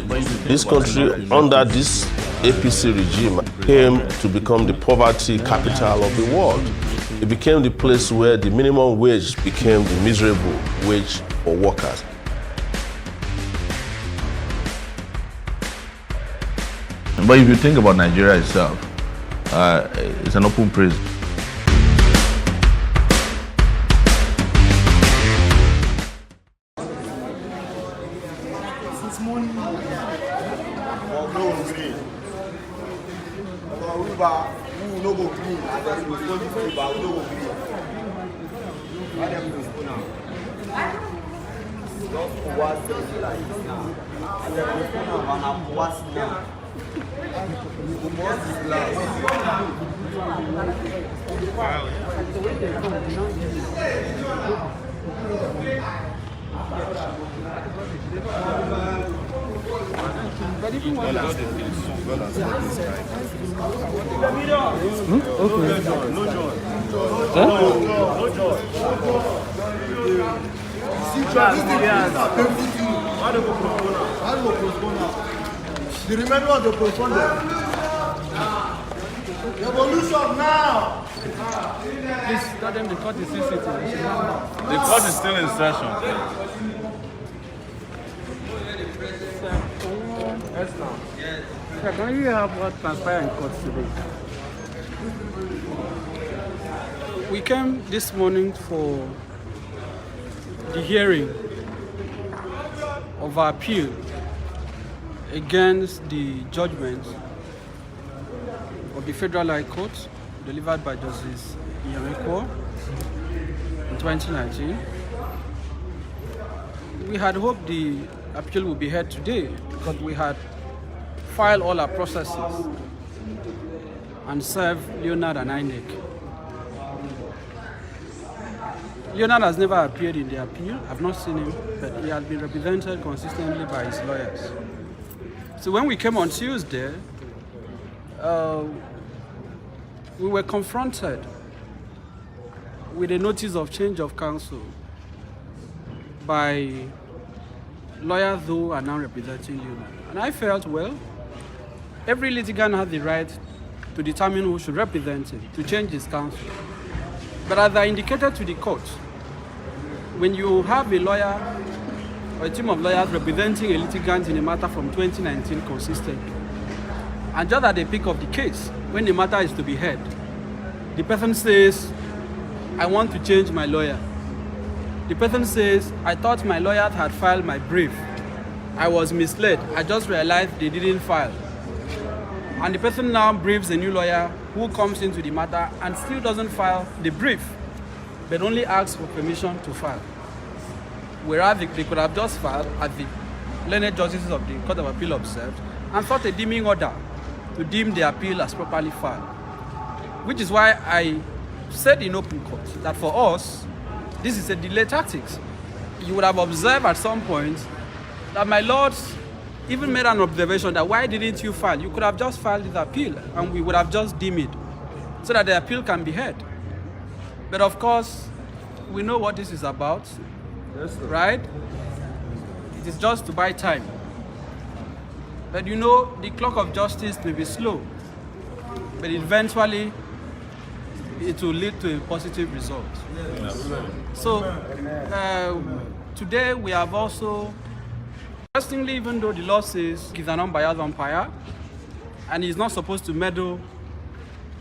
This country, under this APC regime, came to become the poverty capital of the world. It became the place where the minimum wage became the miserable wage for workers. But if you think about Nigeria itself, it's an open prison. Since morning, the remainder of the postponement. Revolution now! Please tell them the court is still sitting. The court is still in session. Yes, now. Sir, can you have what transpired in court today? We came this morning for the hearing of our appeal against the judgment of the Federal High Court delivered by Justice Iyameko in 2019. We had hoped the appeal would be heard today because we had filed all our processes and served Leonard and INEC. Leonard has never appeared in the appeal. I've not seen him, but he has been represented consistently by his lawyers. So when we came on Tuesday, we were confronted with a notice of change of counsel by lawyers who are now representing Leonard. And I felt, well, every litigant has the right to determine who should represent him, to change his counsel. But as I indicated to the court, when you have a lawyer or a team of lawyers representing a litigant in a matter from 2019 consistently, and just at the peak of the case, when the matter is to be heard, the person says, I want to change my lawyer. The person says, I thought my lawyer had filed my brief. I was misled. I just realized they didn't file. And the person now briefs a new lawyer who comes into the matter and still doesn't file the brief, but only asks for permission to file. Whereas they could have just filed, as the learned justices of the Court of Appeal observed, and sought a deeming order to deem the appeal as properly filed. Which is why I said in open court that for us, this is a delay tactics. You would have observed at some point that my lords even made an observation that why didn't you file? You could have just filed this appeal and we would have just deemed it so that the appeal can be heard. But of course, we know what this is about, right? It is just to buy time. But you know, the clock of justice may be slow, but eventually it will lead to a positive result. So today we have also, interestingly, even though the law says he's an unbiased umpire and he's not supposed to meddle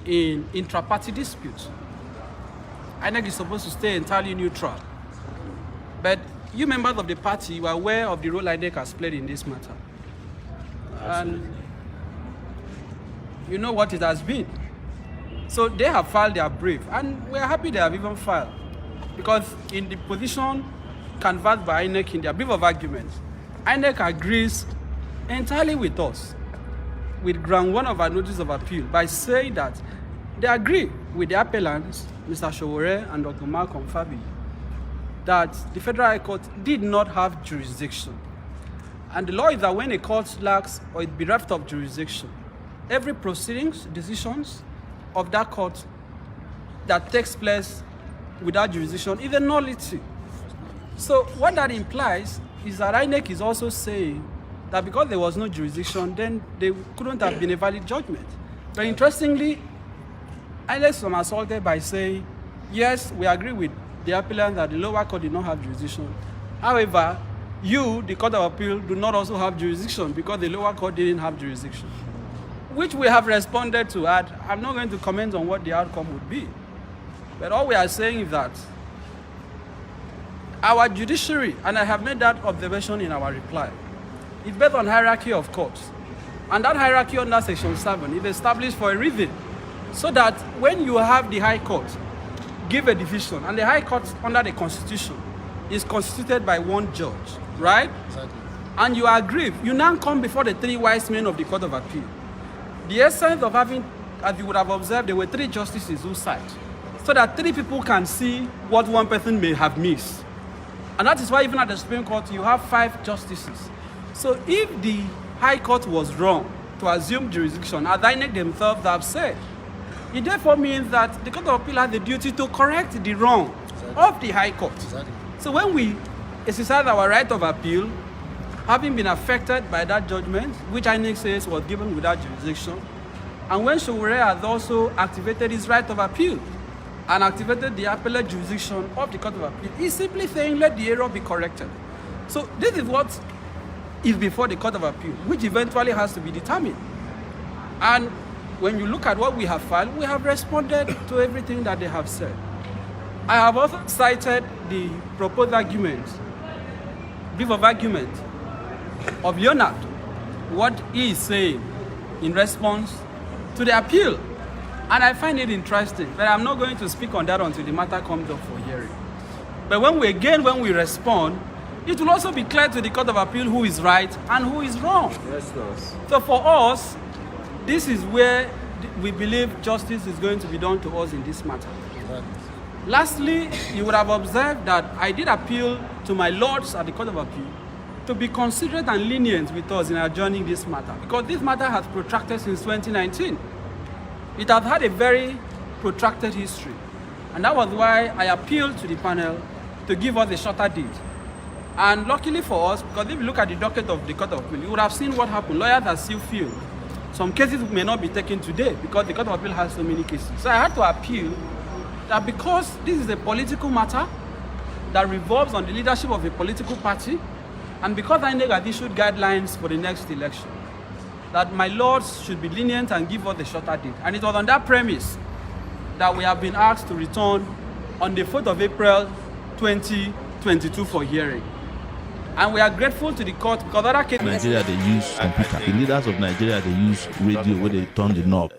in intra-party disputes, INEC is supposed to stay entirely neutral. But you members of the party, you are aware of the role INEC has played in this matter. And you know what it has been. So they have filed their brief, and we are happy they have even filed. Because in the position canvassed by INEC in their brief of arguments, INEC agrees entirely with us, with ground one of our notice of appeal, by saying that they agree with the appellants, Mr. Sowore and Dr. Malcolm Fabi, that the Federal High Court did not have jurisdiction. And the law is that when a court lacks or is bereft of jurisdiction, every proceedings, decisions of that court that takes place without jurisdiction is a nullity. So what that implies is that INEC is also saying that because there was no jurisdiction, then they couldn't have been a valid judgment. But interestingly, INEC was assaulted by saying, yes, we agree with the appellant that the lower court did not have jurisdiction. However, you, the Court of Appeal, do not also have jurisdiction because the lower court didn't have jurisdiction, which we have responded to. I'm not going to comment on what the outcome would be. But all we are saying is that our judiciary, and I have made that observation in our reply, is based on hierarchy of courts. And that hierarchy under Section 7 is established for a reason, so that when you have the High Court give a decision, and the High Court under the Constitution is constituted by one judge, right? Exactly. And you are aggrieved, you now come before the three wise men of the Court of Appeal. The essence of having, as you would have observed, there were three justices who sat, so that three people can see what one person may have missed. And that is why even at the Supreme Court, you have 5 justices. So if the High Court was wrong to assume jurisdiction, as INEC themselves have said, it therefore means that the Court of Appeal has the duty to correct the wrong of the High Court. Exactly. So when we exercise our right of appeal, having been affected by that judgment, which INEC says was given without jurisdiction, and when Sowore has also activated his right of appeal and activated the appellate jurisdiction of the Court of Appeal, he's simply saying, let the error be corrected. So this is what is before the Court of Appeal, which eventually has to be determined. And when you look at what we have filed, we have responded to everything that they have said. I have also cited the proposed argument, brief of argument of Leonard, what he is saying in response to the appeal. And I find it interesting, but I'm not going to speak on that until the matter comes up for hearing. But when we respond, it will also be clear to the Court of Appeal who is right and who is wrong. Yes, yes. So for us, this is where we believe justice is going to be done to us in this matter. Exactly. Lastly, you would have observed that I did appeal to my lords at the Court of Appeal to be considerate and lenient with us in adjourning this matter, because this matter has protracted since 2019. It has had a very protracted history, and that was why I appealed to the panel to give us a shorter date. And luckily for us, because if you look at the docket of the Court of Appeal, you would have seen what happened. Lawyers are still filled. Some cases may not be taken today because the Court of Appeal has so many cases. So I had to appeal that because this is a political matter that revolves on the leadership of a political party, and because INEC has issued guidelines for the next election, that my lords should be lenient and give us a shorter date. And it was on that premise that we have been asked to return on the 4th of April 2022 for hearing. And we are grateful to the court because other cases... Nigeria, they use computer. The leaders of Nigeria, they use radio where they turn the knob.